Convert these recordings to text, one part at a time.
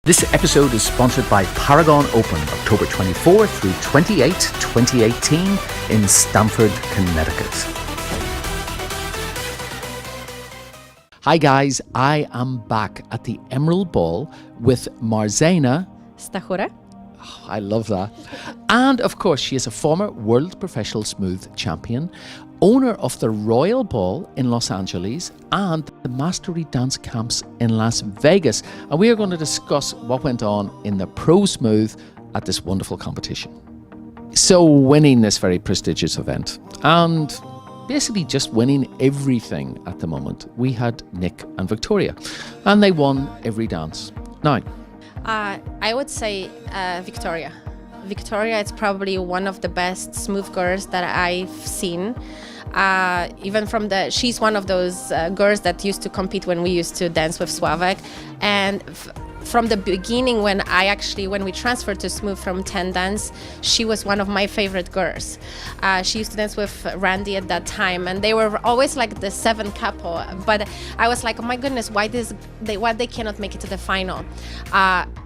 This episode is sponsored by Paragon Open, October 24 through 28, 2018 in Stamford, Connecticut. Hi guys, I am back at the Emerald Ball with Marzena Stachura. Oh, I love that. And of course, she is a former World Professional Smooth Champion, owner of the Royal Ball in Los Angeles and the Mastery Dance Camps in Las Vegas. And we are going to discuss what went on in the Pro Smooth at this wonderful competition. So winning this very prestigious event and basically just winning everything at the moment, we had Nick and Viktorija, and they won every dance. Now, I would say Viktorija. Viktorija is probably one of the best smooth girls that I've seen. Even she's one of those girls that used to compete when we used to dance with Sławek. And from the beginning, when we transferred to smooth from 10 dance, she was one of my favorite girls. She used to dance with Randy at that time, and they were always like the 7 couple. But I was like, oh my goodness, why they cannot make it to the final?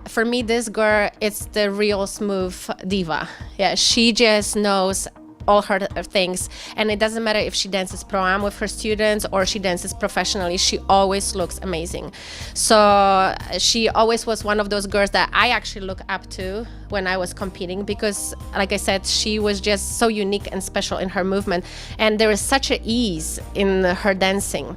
For me, this girl, it's the real smooth diva. Yeah, she just knows all her things, and it doesn't matter if she dances pro-am with her students or she dances professionally, she always looks amazing. So she always was one of those girls that I actually look up to when I was competing, because like I said, she was just so unique and special in her movement, and there is such an ease in her dancing.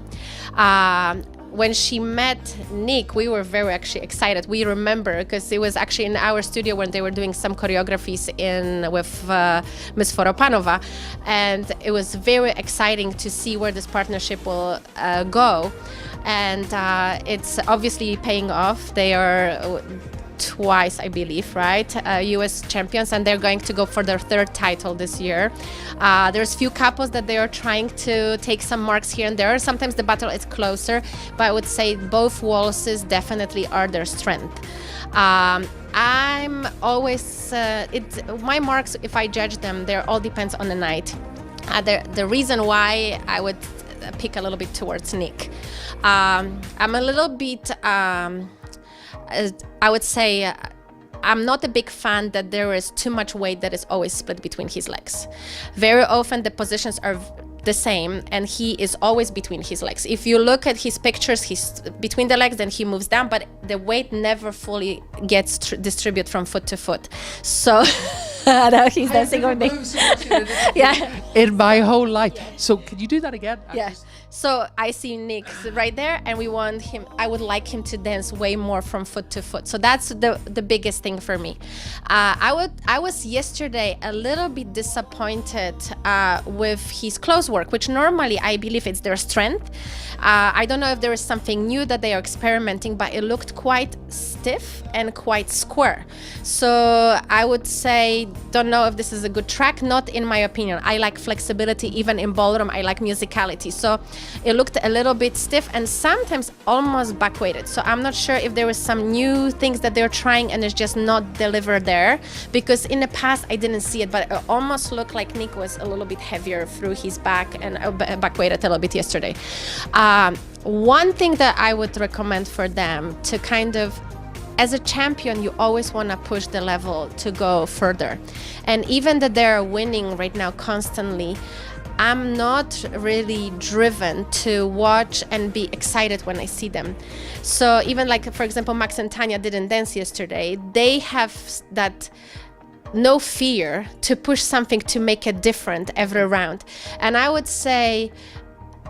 When she met Nick, we were very actually excited. We remember because it was actually in our studio when they were doing some choreographies with Ms. Foropanova, and it was very exciting to see where this partnership will go. And it's obviously paying off. They are twice, I believe, right? US champions, and they're going to go for their 3rd title this year. There's few couples that they are trying to take some marks here and there. Sometimes the battle is closer, but I would say both waltzes definitely are their strength. I'm always, my marks, if I judge them, they all depends on the night. The reason why I would pick a little bit towards Nick. I'm a little bit, I would say I'm not a big fan that there is too much weight that is always split between his legs. Very often the positions are the same, and he is always between his legs. If you look at his pictures, he's between the legs, then he moves down, but the weight never fully gets distributed from foot to foot. So now he's dancing on me. Yeah. in my whole life. So can you do that again? Yeah. So I see Nick right there, and I would like him to dance way more from foot to foot. So that's the biggest thing for me. I was yesterday a little bit disappointed with his close work, which normally I believe it's their strength. I don't know if there is something new that they are experimenting, but it looked quite stiff and quite square. So I would say, don't know if this is a good track, not in my opinion. I like flexibility, even in ballroom, I like musicality. So it looked a little bit stiff and sometimes almost back-weighted. So I'm not sure if there was some new things that they're trying and it's just not delivered there, because in the past I didn't see it, but it almost looked like Nick was a little bit heavier through his back and back-weighted a little bit yesterday. One thing that I would recommend for them to kind of, as a champion, you always want to push the level to go further. And even that they're winning right now constantly, I'm not really driven to watch and be excited when I see them. So even like, for example, Max and Tanya didn't dance yesterday. They have that no fear to push something to make it different every round. And I would say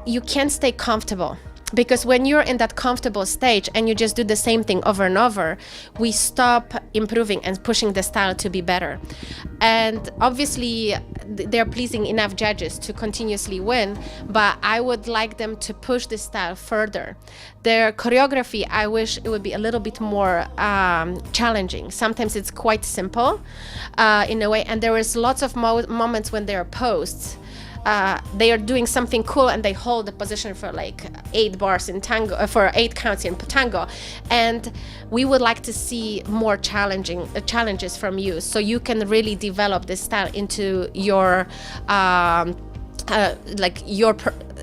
you can't stay comfortable. Because when you're in that comfortable stage and you just do the same thing over and over, we stop improving and pushing the style to be better. And obviously, they're pleasing enough judges to continuously win, but I would like them to push this style further. Their choreography, I wish it would be a little bit more challenging. Sometimes it's quite simple in a way, and there is lots of moments when there are posts. They are doing something cool and they hold the position for like 8 bars in tango, for 8 counts in tango, and we would like to see more challenges from you, so you can really develop this style into your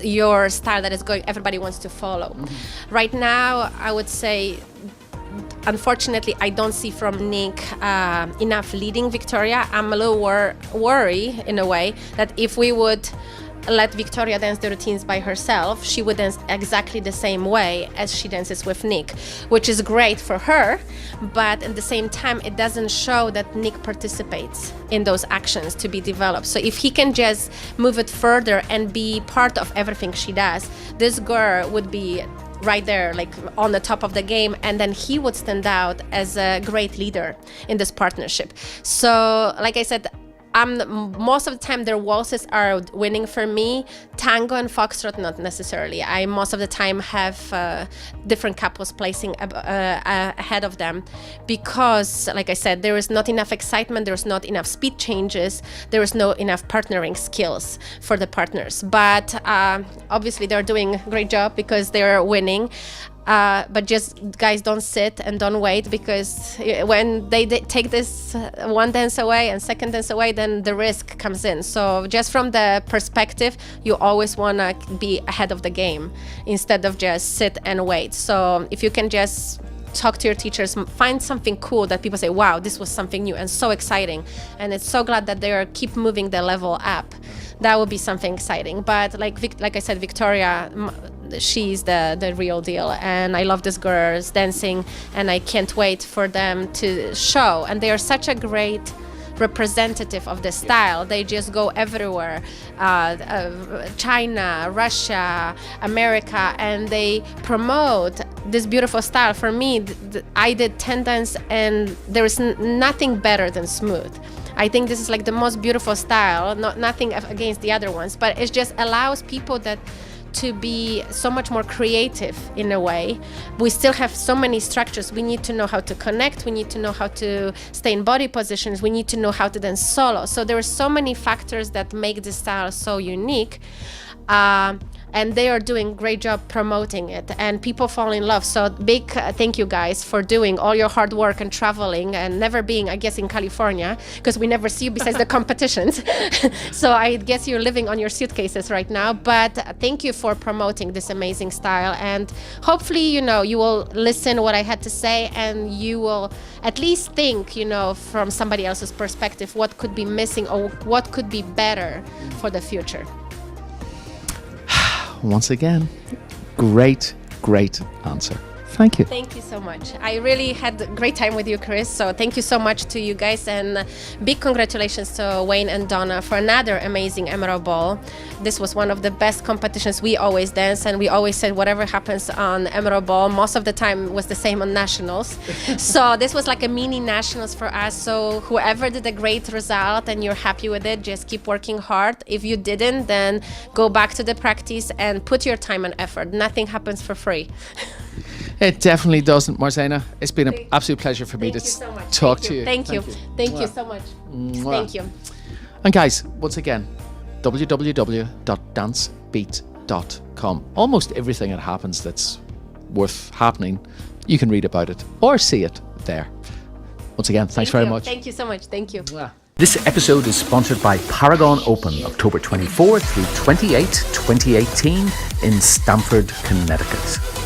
your style that is going, everybody wants to follow. Right now, I would say unfortunately, I don't see from Nick enough leading Viktorija. I'm a little worried in a way that if we would let Viktorija dance the routines by herself, she would dance exactly the same way as she dances with Nick, which is great for her, but at the same time it doesn't show that Nick participates in those actions to be developed. So if he can just move it further and be part of everything she does, this girl would be right there, like on the top of the game, and then he would stand out as a great leader in this partnership. So like I said, most of the time their waltzes are winning for me. Tango and foxtrot not necessarily. I most of the time have different couples placing ahead of them, because like I said, there is not enough excitement, there is not enough speed changes, there is no enough partnering skills for the partners. But obviously they're doing a great job because they're winning. But just guys, don't sit and don't wait, because when they take this one dance away and second dance away, then the risk comes in. So just from the perspective, you always want to be ahead of the game instead of just sit and wait. So if you can just talk to your teachers, find something cool that people say, wow, this was something new and so exciting, and it's so glad that they keep moving the level up. That would be something exciting. But like I said, Viktorija, she's the real deal, and I love these girls dancing, and I can't wait for them to show. And they are such a great representative of the style. They just go everywhere, China, Russia, America, and they promote this beautiful style. For me, I did 10 dance, and there is nothing better than smooth. I think this is like the most beautiful style, nothing against the other ones, but it just allows people to be so much more creative in a way. We still have so many structures. We need to know how to connect. We need to know how to stay in body positions. We need to know how to dance solo. So there are so many factors that make this style so unique. And they are doing a great job promoting it, and people fall in love. So big thank you guys for doing all your hard work and traveling and never being, I guess, in California, because we never see you besides the competitions. So I guess you're living on your suitcases right now, but thank you for promoting this amazing style. And hopefully, you will listen what I had to say, and you will at least think, from somebody else's perspective, what could be missing or what could be better for the future. Once again, great answer. Thank you. Thank you so much. I really had a great time with you, Chris. So thank you so much to you guys, and big congratulations to Wayne and Donna for another amazing Emerald Ball. This was one of the best competitions we always dance, and we always said whatever happens on Emerald Ball, most of the time was the same on Nationals. So this was like a mini Nationals for us. So whoever did a great result and you're happy with it, just keep working hard. If you didn't, then go back to the practice and put your time and effort. Nothing happens for free. It definitely doesn't, Marcena. It's been an absolute pleasure for me to talk to you. Thank you so much. Thank you. And guys, once again, www.dancebeat.com. Almost everything that happens that's worth happening, you can read about it or see it there. Once again, thanks very much. Thank you so much. Thank you. This episode is sponsored by Paragon Open, October 24 through 28, 2018 in Stamford, Connecticut.